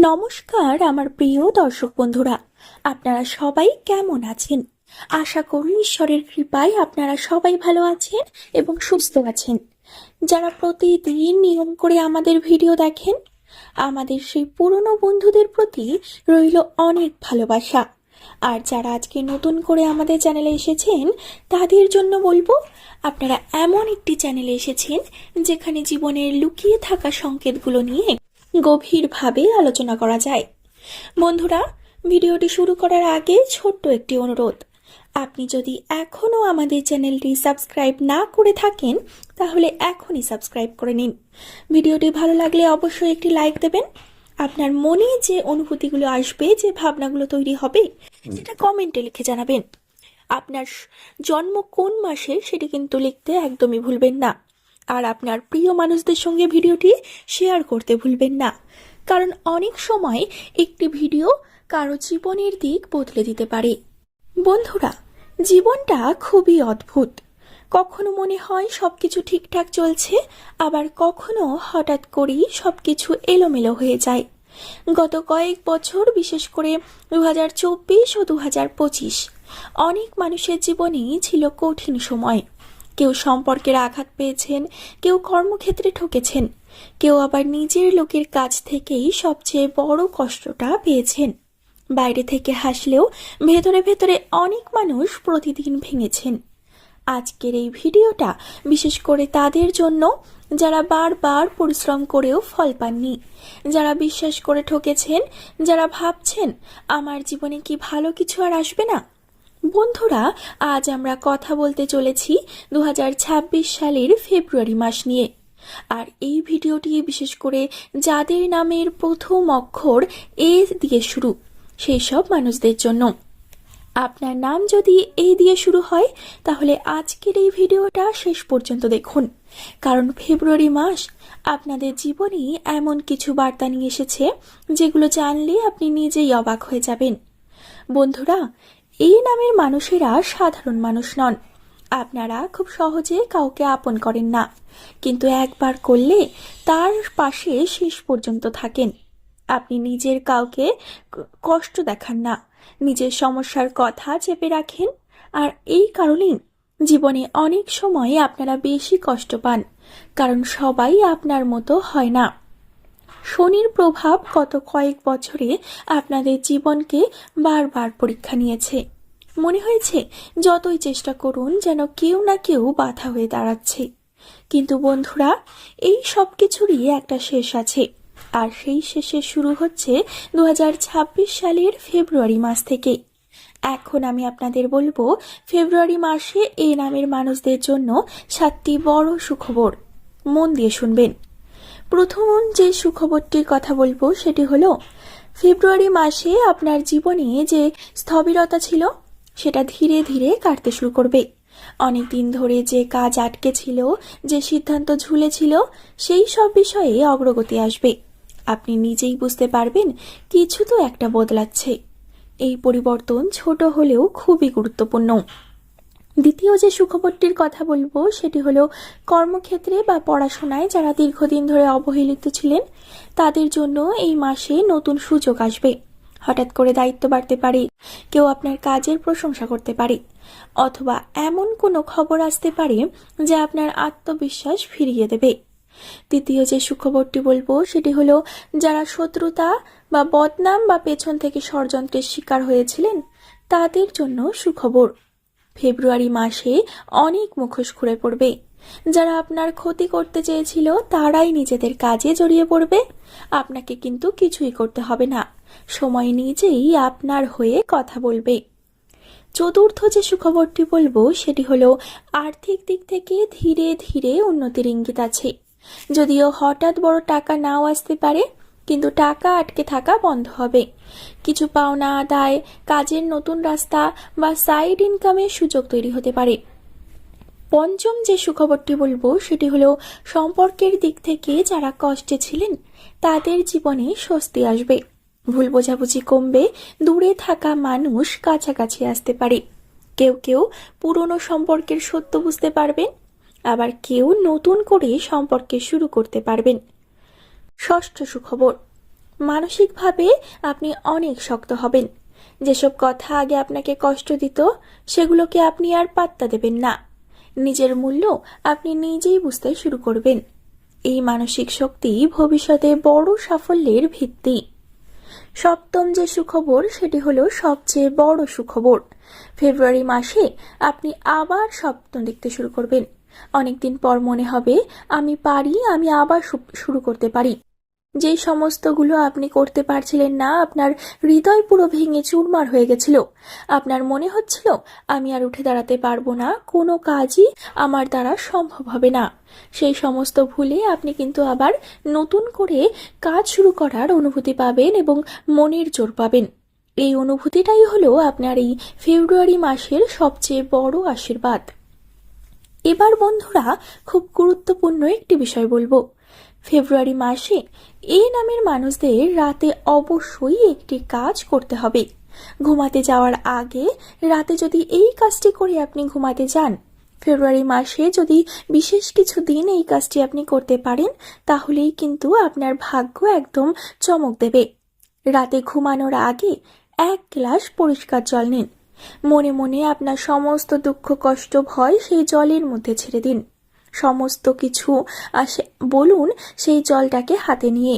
নমস্কার আমার প্রিয় দর্শক বন্ধুরা, আপনারা সবাই কেমন আছেন? আশা করি ঈশ্বরের কৃপায় আপনারা সবাই ভালো আছেন এবং সুস্থ আছেন। যারা প্রতিদিন নিয়ম করে আমাদের ভিডিও দেখেন, আমাদের সেই পুরনো বন্ধুদের প্রতি রইল অনেক ভালোবাসা। আর যারা আজকে নতুন করে আমাদের চ্যানেলে এসেছেন, তাদের জন্য বলবো, আপনারা এমন একটি চ্যানেলে এসেছেন যেখানে জীবনের লুকিয়ে থাকা সংকেতগুলো নিয়ে গভীরভাবে আলোচনা করা যায়। বন্ধুরা, ভিডিওটি শুরু করার আগে ছোট্ট একটি অনুরোধ, আপনি যদি এখনও আমাদের চ্যানেলটি সাবস্ক্রাইব না করে থাকেন তাহলে এখনই সাবস্ক্রাইব করে নিন। ভিডিওটি ভালো লাগলে অবশ্যই একটি লাইক দেবেন। আপনার মনে যে অনুভূতিগুলো আসবে, যে ভাবনাগুলো তৈরি হবে, সেটা কমেন্টে লিখে জানাবেন। আপনার জন্ম কোন মাসে সেটি কিন্তু লিখতে একদমই ভুলবেন না। আর আপনার প্রিয় মানুষদের সঙ্গে ভিডিওটি শেয়ার করতে ভুলবেন না, কারণ অনেক সময় একটি ভিডিও কারো জীবনের দিক বদলে দিতে পারে। বন্ধুরা, জীবনটা খুবই অদ্ভুত। কখনো মনে হয় সবকিছু ঠিকঠাক চলছে, আবার কখনো হঠাৎ করেই সবকিছু এলোমেলো হয়ে যায়। গত কয়েক বছর, বিশেষ করে 2024 ও 2025, অনেক মানুষের জীবনেই ছিল কঠিন সময়। কেউ সম্পর্কের আঘাত পেয়েছেন, কেউ কর্মক্ষেত্রে ঠকেছেন, কেউ আবার নিজের লোকের কাছ থেকেই সবচেয়ে বড় কষ্টটা পেয়েছেন। বাইরে থেকে হাসলেও ভেতরে ভেতরে অনেক মানুষ প্রতিদিন ভেঙেছেন। আজকের এই ভিডিওটা বিশেষ করে তাদের জন্য যারা বারবার পরিশ্রম করেও ফল পাননি, যারা বিশ্বাস করে ঠকেছেন, যারা ভাবছেন আমার জীবনে কি ভালো কিছু আর আসবে না। বন্ধুরা, আজ আমরা কথা বলতে চলেছি 2026 সালের ফেব্রুয়ারি মাস নিয়ে। আর এই ভিডিওটি বিশেষ করে যাদের নামের প্রথম অক্ষর এ দিয়ে শুরু, সেই সব মানুষদের জন্য। আপনার নাম যদি এ দিয়ে শুরু হয় তাহলে আজকের এই ভিডিওটা শেষ পর্যন্ত দেখুন, কারণ ফেব্রুয়ারি মাস আপনাদের জীবনে এমন কিছু বার্তা নিয়ে এসেছে যেগুলো জানলে আপনি নিজেই অবাক হয়ে যাবেন। বন্ধুরা, এই নামের মানুষেরা সাধারণ মানুষ নন। আপনারা খুব সহজে কাউকে আপন করেন না, কিন্তু একবার করলে তার পাশে শেষ পর্যন্ত থাকেন। আপনি নিজের কাউকে কষ্ট দেখান না, নিজের সমস্যার কথা চেপে রাখেন। আর এই কারণেই জীবনে অনেক সময় আপনারা বেশি কষ্ট পান, কারণ সবাই আপনার মতো হয় না। শনির প্রভাব গত কয়েক বছরে আপনাদের জীবনকে বারবার পরীক্ষা নিয়েছে। মনে হয়েছে যতই চেষ্টা করুন যেন কেউ না কেউ বাধা হয়ে দাঁড়াচ্ছে। কিন্তু বন্ধুরা, এই সব কিছুরই একটা শেষ আছে, আর সেই শেষে শুরু হচ্ছে 2026 সালের ফেব্রুয়ারি মাস থেকে। এখন আমি আপনাদের বলবো ফেব্রুয়ারি মাসে এই নামের মানুষদের জন্য 7টি বড় সুখবর। মন দিয়ে শুনবেন। প্রথম যে সুখবরটির কথা বলবো সেটি হলো, ফেব্রুয়ারি মাসে আপনার জীবনে যে স্থবিরতা ছিল সেটা ধীরে ধীরে কাটতে শুরু করবে। অনেক দিন ধরে যে কাজ আটকে ছিল, যে সিদ্ধান্ত ঝুলে ছিল, সেই সব বিষয়ে অগ্রগতি আসবে। আপনি নিজেই বুঝতে পারবেন কিছু তো একটা বদলাচ্ছে। এই পরিবর্তন ছোট হলেও খুবই গুরুত্বপূর্ণ। দ্বিতীয় যে সুখবরটির কথা বলবো সেটি হলো, কর্মক্ষেত্রে বা পড়াশোনায় যারা দীর্ঘদিন ধরে অবহেলিত ছিলেন তাদের জন্য এই মাসে নতুন সুযোগ আসবে। হঠাৎ করে দায়িত্ব বাড়তে পারে, কেউ আপনার কাজের প্রশংসা করতে পারে, অথবা এমন কোনো খবর আসতে পারে যা আপনার আত্মবিশ্বাস ফিরিয়ে দেবে। তৃতীয় যে সুখবরটি বলবো সেটি হলো, যারা শত্রুতা বা বদনাম বা পেছন থেকে ষড়যন্ত্রের শিকার হয়েছিলেন তাদের জন্য সুখবর। ফেব্রুয়ারি মাসে অনেক মুখোশ খুলে পড়বে। যারা আপনার ক্ষতি করতে চেয়েছিল তারাই নিজেদের কাজে জড়িয়ে পড়বে। আপনাকে কিন্তু কিছুই করতে হবে না, সময় নিজেই আপনার হয়ে কথা বলবে। চতুর্থ যে সুখবরটি বলবো সেটি হলো, আর্থিক দিক থেকে ধীরে ধীরে উন্নতির ইঙ্গিত আছে। যদিও হঠাৎ বড় টাকা নাও আসতে পারে, কিন্তু টাকা আটকে থাকা বন্ধ হবে। কিছু পাওনা আদায়, কাজের নতুন রাস্তা বা সাইড ইনকামের সুযোগ তৈরি হতে পারে। পঞ্চম যে সুখবরটি বলবো সেটি হলো, সম্পর্কের দিক থেকে যারা কষ্টে ছিলেন তাদের জীবনে স্বস্তি আসবে। ভুল বোঝাবুঝি কমবে, দূরে থাকা মানুষ কাছাকাছি আসতে পারে। কেউ কেউ পুরনো সম্পর্কের সত্য বুঝতে পারবেন, আবার কেউ নতুন করে সম্পর্কে শুরু করতে পারবেন। ষষ্ঠ সুখবর, মানসিকভাবে আপনি অনেক শক্ত হবেন। যেসব কথা আগে আপনাকে কষ্ট দিত সেগুলোকে আপনি আর পাত্তা দেবেন না। নিজের মূল্য আপনি নিজেই বুঝতে শুরু করবেন। এই মানসিক শক্তি ভবিষ্যতে বড় সাফল্যের ভিত্তি। সপ্তম যে সুখবর সেটি হলো সবচেয়ে বড় সুখবর। ফেব্রুয়ারি মাসে আপনি আবার স্বপ্ন দেখতে শুরু করবেন। অনেকদিন পর মনে হবে আমি পারি, আমি আবার শুরু করতে পারি। যে সমস্তগুলো আপনি করতে পারছিলেন না, আপনার হৃদয় পুরো ভেঙে চুরমার হয়ে গেছিল। আপনার মনে হচ্ছিল আমি আর উঠে দাঁড়াতে পারবো না, কোনো কাজই আমার দ্বারা সম্ভব হবে না। সেই সমস্ত ভুলে আপনি কিন্তু আবার নতুন করে কাজ শুরু করার অনুভূতি পাবেন এবং মনের জোর পাবেন। এই অনুভূতিটাই হলো আপনার এই ফেব্রুয়ারি মাসের সবচেয়ে বড় আশীর্বাদ। এবার বন্ধুরা, খুব গুরুত্বপূর্ণ একটি বিষয় বলবো। ফেব্রুয়ারি মাসে এই নামের মানুষদের রাতে অবশ্যই একটি কাজ করতে হবে। ঘুমাতে যাওয়ার আগে রাতে যদি এই কাজটি করে আপনি ঘুমাতে যান, ফেব্রুয়ারি মাসে যদি বিশেষ কিছু দিন এই কাজটি আপনি করতে পারেন, তাহলেই কিন্তু আপনার ভাগ্য একদম চমক দেবে। রাতে ঘুমানোর আগে 1 গ্লাস পরিষ্কার জল নিন। মনে মনে আপনার সমস্ত দুঃখ কষ্ট ভয় সেই জলের মধ্যে ছেড়ে দিন। সমস্ত কিছু আসে বলুন সেই জলটাকে হাতে নিয়ে।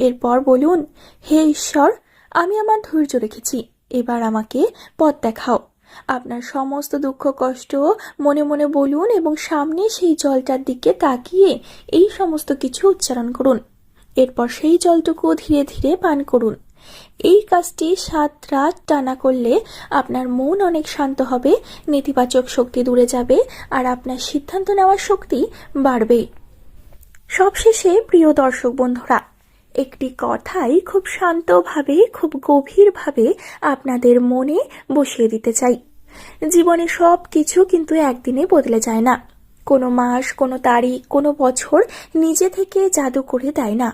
এরপর বলুন, হে ঈশ্বর, আমি আমার ধৈর্য রেখেছি, এবার আমাকে পথ দেখাও। আপনার সমস্ত দুঃখ কষ্ট মনে মনে বলুন এবং সামনে সেই জলটার দিকে তাকিয়ে এই সমস্ত কিছু উচ্চারণ করুন। এরপর সেই জলটুকু ধীরে ধীরে পান করুন। এই কাজটি 7 রাত টানা করলে আপনার মন অনেক শান্ত হবে, নেতিবাচক শক্তি দূরে যাবে আর আপনার সিদ্ধান্ত নেওয়ার শক্তি বাড়বে। সবশেষে প্রিয় দর্শক বন্ধুরা, একটি কথাই খুব শান্তভাবে, খুব গভীরভাবে আপনাদের মনে বসিয়ে দিতে চাই। জীবনে সব কিছু কিন্তু একদিনে বদলে যায় না। কোনো মাস, কোনো তারিখ, কোনো বছর নিজে থেকে জাদু করে দেয় না।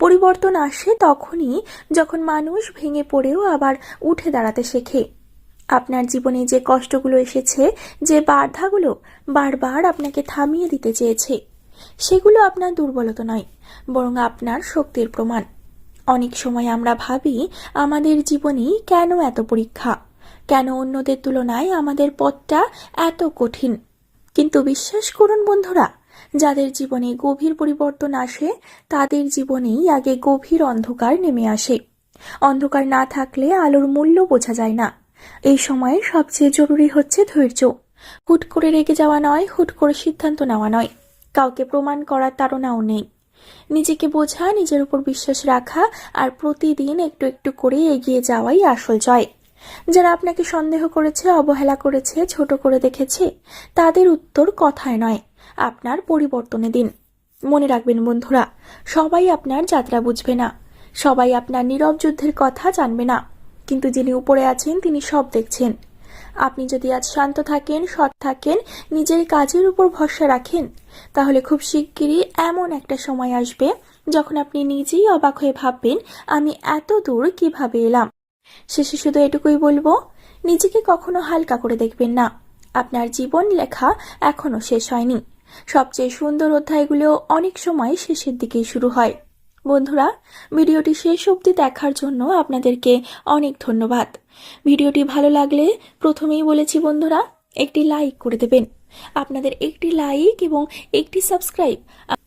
পরিবর্তন আসে তখনই যখন মানুষ ভেঙে পড়েও আবার উঠে দাঁড়াতে শেখে। আপনার জীবনে যে কষ্টগুলো এসেছে, যে বাধাগুলো বারবার আপনাকে থামিয়ে দিতে চেয়েছে, সেগুলো আপনার দুর্বলতা নয়, বরং আপনার শক্তির প্রমাণ। অনেক সময় আমরা ভাবি আমাদের জীবনে কেন এত পরীক্ষা, কেন অন্যদের তুলনায় আমাদের পথটা এত কঠিন। কিন্তু বিশ্বাস করুন বন্ধুরা, যাদের জীবনে গভীর পরিবর্তন আসে তাদের জীবনেই আগে গভীর অন্ধকার নেমে আসে। অন্ধকার না থাকলে আলোর মূল্য বোঝা যায় না। এই সময়ে সবচেয়ে জরুরি হচ্ছে ধৈর্য। হুট করে রেগে যাওয়া নয়, হুট করে সিদ্ধান্ত নেওয়া নয়, কাউকে প্রমাণ করার তাড়নাও নেই। নিজেকে বোঝা, নিজের উপর বিশ্বাস রাখা আর প্রতিদিন একটু একটু করে এগিয়ে যাওয়াই আসল জয়। যারা আপনাকে সন্দেহ করেছে, অবহেলা করেছে, ছোট করে দেখেছে, তাদের উত্তর কথায় নয়, আপনার পরিবর্তনে দিন। মনে রাখবেন বন্ধুরা, সবাই আপনার যাত্রা বুঝবে না, সবাই আপনার নীরব যুদ্ধের কথা জানবে না, কিন্তু যিনি উপরে আছেন তিনি সব দেখছেন। আপনি যদি আজ শান্ত থাকেন, সৎ থাকেন, নিজের কাজের উপর ভরসা রাখেন, তাহলে খুব শিগগিরই এমন একটা সময় আসবে যখন আপনি নিজেই অবাক হয়ে ভাববেন, আমি এত দূর কিভাবে এলাম। শেষে শুধু এটুকুই বলবো, নিজেকে কখনো হালকা করে দেখবেন না। আপনার জীবন লেখা এখনো শেষ হয়নি। সবচেয়ে সুন্দর অধ্যায়গুলো অনেক সময় শেষের দিকেই শুরু হয়। বন্ধুরা, ভিডিওটি শেষ অবধি দেখার জন্য আপনাদেরকে অনেক ধন্যবাদ। ভিডিওটি ভালো লাগলে প্রথমেই বলেছি বন্ধুরা, একটি লাইক করে দেবেন। আপনাদের একটি লাইক এবং একটি সাবস্ক্রাইব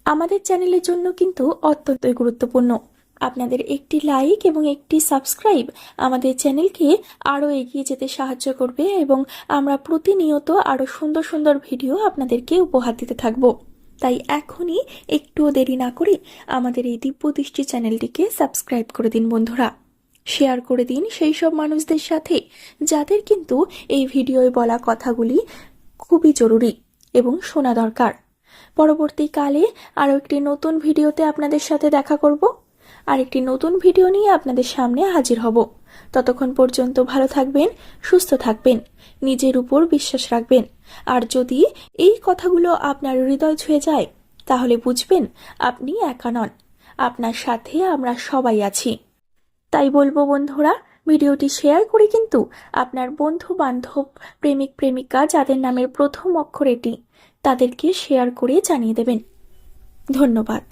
আমাদের চ্যানেলের জন্য কিন্তু অত্যন্তই গুরুত্বপূর্ণ। আপনাদের একটি লাইক এবং একটি সাবস্ক্রাইব আমাদের চ্যানেলকে আরও এগিয়ে যেতে সাহায্য করবে এবং আমরা প্রতিনিয়ত আরও সুন্দর সুন্দর ভিডিও আপনাদেরকে উপহার দিতে থাকব। তাই এখনই একটুও দেরি না করে আমাদের এই দিব্যদৃষ্টি চ্যানেলটিকে সাবস্ক্রাইব করে দিন বন্ধুরা। শেয়ার করে দিন সেই সব মানুষদের সাথে যাদের কিন্তু এই ভিডিওয় বলা কথাগুলি খুবই জরুরি এবং শোনা দরকার। পরবর্তীকালে আরও একটি নতুন ভিডিওতে আপনাদের সাথে দেখা করব, আর একটি নতুন ভিডিও নিয়ে আপনাদের সামনে হাজির হব। ততক্ষণ পর্যন্ত ভালো থাকবেন, সুস্থ থাকবেন, নিজের উপর বিশ্বাস রাখবেন। আর যদি এই কথাগুলো আপনার হৃদয় ছুঁয়ে যায়, তাহলে বুঝবেন আপনি একা নন, আপনার সাথে আমরা সবাই আছি। তাই বলবো বন্ধুরা, ভিডিওটি শেয়ার করে কিন্তু আপনার বন্ধু বান্ধব, প্রেমিক প্রেমিকা যাদের নামের প্রথম অক্ষর এটি, তাদেরকে শেয়ার করে জানিয়ে দেবেন। ধন্যবাদ।